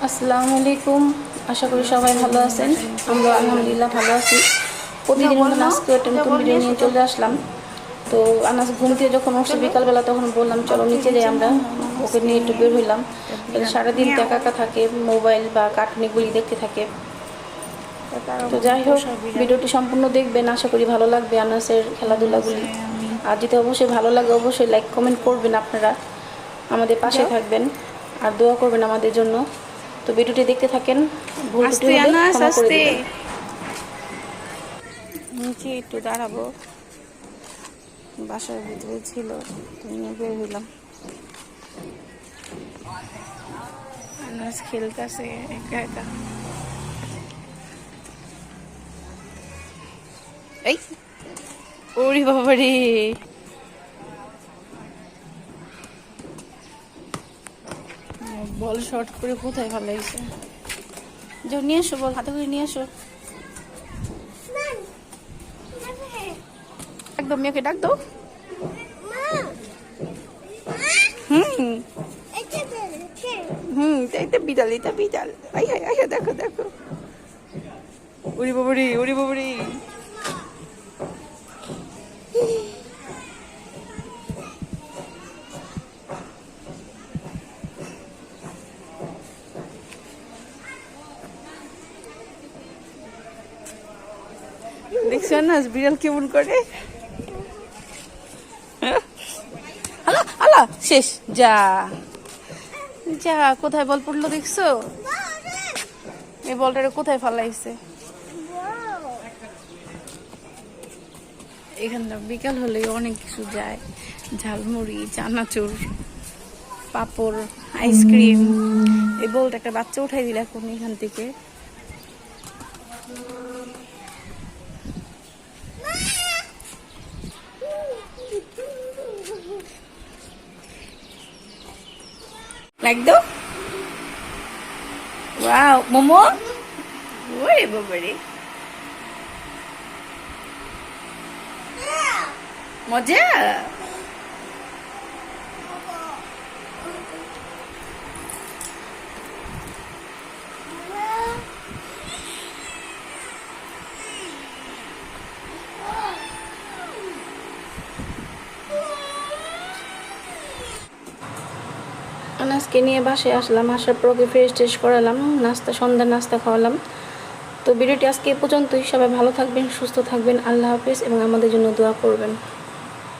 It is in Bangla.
আসসালামু আলাইকুম। আশা করি সবাই ভালো আছেন। আমরা আলহামদুলিল্লাহ ভালো আছি। প্রতিদিন মতন আজকে একটা নতুন ভিডিও নিয়ে চলে আসলাম। তো আনাস ঘুম থেকে যখন উঠছে বিকালবেলা তখন বললাম চলো নিচে যাই, আমরা ওকে নিয়ে একটু বের হইলাম। সারাদিন তো একা একা থাকে, মোবাইল বা কার্টুন এগুলি দেখতে থাকে। তো যাই হোক, ভিডিওটি সম্পূর্ণ দেখবেন, আশা করি ভালো লাগবে আনাসের খেলাধুলাগুলি। আর যদি অবশ্যই ভালো লাগে অবশ্যই লাইক কমেন্ট করবেন, আপনারা আমাদের পাশে থাকবেন আর দোয়া করবেন আমাদের জন্য। তো ভিডিওটি দেখতে থাকেন, ভুল ত্রুটি হলে ক্ষমা করে দিবেন। নিচে একটু দাঁড়াবো, বাসার ভিতরে ছিল তো নিয়ে বের হইলাম। আনাস খেলতেছে একা একা। এই ওরে বাবারে, বল শর্ট করে কোথায় ফেলাইছে। যাও নিয়ে আসো, বল হাতে করে নিয়ে আসো। একদম মেয়েকে ডাক দাও। এটা বিড়াল, এটা বিড়াল। আই হাই আই, দেখো দেখো, উড়ি বাবুরি উড়ি বাবুরি। দেখছো না বিড়াল কেমন করে। আলা আলা শেষ, যা যা। কোথায় বল পড়লো দেখছো? এই বলটারে কোথায় ফালাইছে? এখানটা বিকাল হলে অনেক কিছু যায়, ঝালমুড়ি, চানাচুর, পাপড়, আইসক্রিম। এই বলটা একটা বাচ্চা উঠাই দিল এখন এখান থেকে। একদম ওয়াও মোমো, ওরে বাবারে মজা। আনাজকে নিয়ে বাসায় আসলাম, আসার পর ওকে ফ্রেশ ট্রেশ করালাম, সন্ধ্যার নাস্তা খাওয়ালাম। তো ভিডিওটি আজকে এ পর্যন্তই। সবাই ভালো থাকবেন, সুস্থ থাকবেন। আল্লাহ হাফেজ এবং আমাদের জন্য দোয়া করবেন।